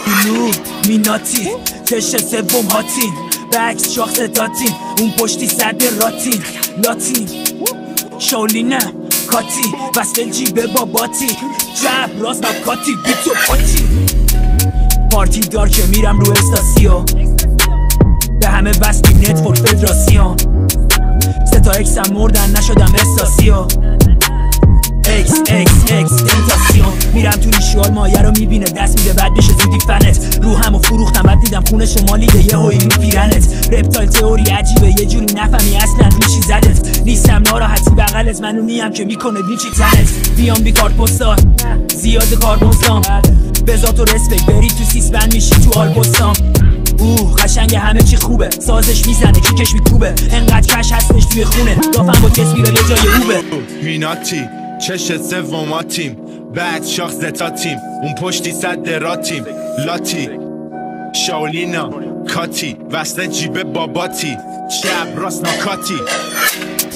بلو میناتی چش سوم هاتین بکس شاخص داتین اون پشتی صد راتین لاتین شاولینم کاتی وصل جیبه با باتی جب راست کاتی بیتو پاتی پارتی دار که میرم رو استاسیو به همه بستیم نتورک فدراسیون سه تا اکس هم مردن نشدم استاسیو اکس تنتاسیون میرم تو ریشوال مایه رو میبینه دست میده بعد میشه زودی فنت رو همو فروختم بعد دیدم خونه شمالی یه هوی میپیرنت رپتایل تئوری عجیبه یه جوری نفهمی اصلا روی چی زدت نیستم ناراحتی بغلت منو میم که میکنه بیچی تنت بیام بی کارت پستال زیاد کاربونسام بذات و رسپک بری تو سیسبند میشی تو آلبستان قشنگ همه چی خوبه سازش میزنه کیکش میکوبه انقدر کش هستش توی خونه دافم با تصویر یه جای اوبه میناتی چش سوماتیم بعد شاخ زتا تیم اون پشتی صد راتیم لاتی شاولینا کاتی وصل جیبه باباتی شب راست ناکاتی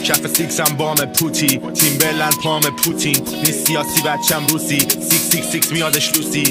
کف سیکس هم بام پوتی تیم بلن پام پوتین نیست سیاسی بچم روسی سیکس میادش لوسی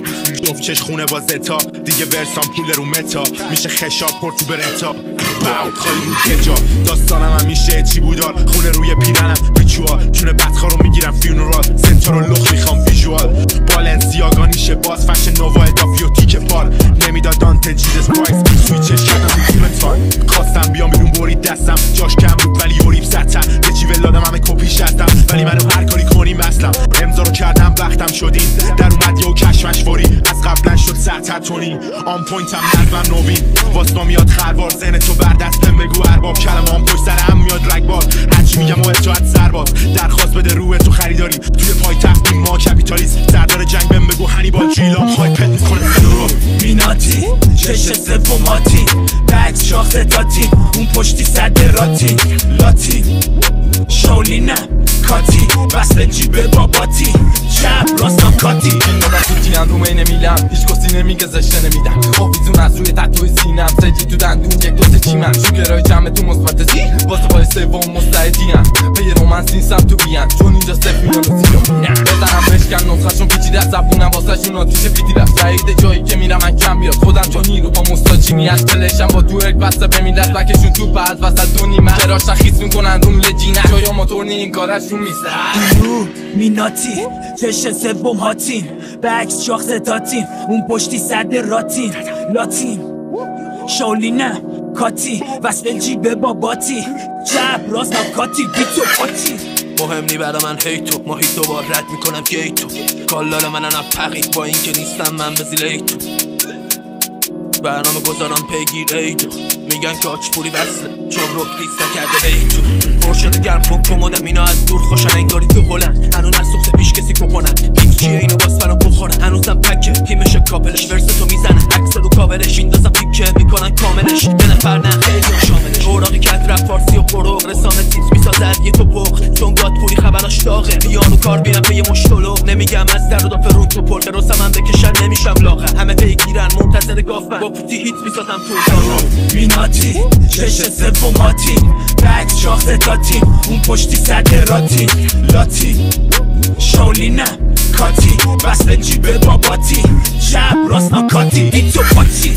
جفت چش خونه با زتا دیگه ورسام پول رو متا میشه خشاب پرتو برنتا باو خالی رو کجا داستانم هم میشه چی بودار خونه روی پیرنم ریچوال چونه بدخوا رو میگیرم فیونورال سنتا رو لخ میخوام ویژوال بالنسیاگا نیشه باز فشن نووا دافیو تیک پار نمیداد دانته جیزس پرایس سویچش کردم بیلتان خواستم بیام بیرون برید دستم جاش کم بود ولی یوریب زدتم یه چی ولادم همه کپیش هستم ولی منو هر کاری کنیم بسلم امضا رو کردم وقتم شدیم در اومد یه و کشمش فوری از قبلن شد سرطتونی آن پوینتم نرفم نوین واستا میاد خروار زنه تو بردستم بگو ارباب کلم آن پشت سرم میاد رگبار هرچی میگم و اتحاد سرباز درخواست بده روی تو خریداریم توی پای تختیم ما کپیتالیست سردار جنگ بهم بگو هنیبال جیلام هایپت میکنه رو میناتی چش سوماتی بکس شاخص داتین اون پشتی صد راتین لاتی شاولینم کاتی وصل جیبه باباتی شب راستم کاتی دادم سوتی هم رومه نمیلم هیچ کسی نمیگه زشته نمیدم آفیزون از روی تطوی سینم سجی تو دندون یک دوست چیمم شوگرای جمع تو مثبت زی واسه پای سوم مستعدیم پی رومنس نیستم تو بیان چون اینجا صف میانو زیرو مینم بزنم بشکن نسخه‌شون پیچیده زبونم واسه شون آتیشه پیدی رفت سعید جایی که میرم من کم بیاد خودم چون نیرو با مستاجیمی از پلشم با دو ارک بسته به میلت بکشون تو بعد وسط دو نیمه کراشن خیس میکنن روم لجینه جایا موتور نی این کارشون میسته میناتی چش سوم هاتین بکس شاخص داتین اون پشتی صد راتین لاتین شاولینم کاتی وصل جیبه باباتی جب راست کاتی بیتو پاتی مهم نی برا من هیتو ماهی دوبار رد میکنم گیتو کالال منن پقی با این که نیستم من بزیلیتو برنامه گذارم پیگیر ایدو میگن که آچپوری وصله چون روک ریست نکرده بیتو فرشد گرم کن کمودم اینا از دور خوشن انگاری تو هلند هنو نسوخته پیش کسی کپونن پیک چیه اینو باز فنو بخورن هنوزم پکه تیمش کاپلش ورس تو میزنه عکس رو کاورش میندازم پیکه میکنن کاملش یه نفر نه خیلی شاملش اوراقی کت رپ فارسی و پرو رسانه تیز میسازد یه تو بخ چون گاد پوری خبراش داغه بیانو کار بیرم به یه مشتلو نمیگم از در و دافه رو تو پل برسم من بکشن نمیشم لاغر همه پیگیرن منتظر گافن با پوتی هیت میسازم تو میناتی چش سوماتی بکس شاخص داتین اون پشتی صد راتین لاتی شاولینم کاتی وصل جیبه باباتی شب راست ناکاتی بیتو پاتی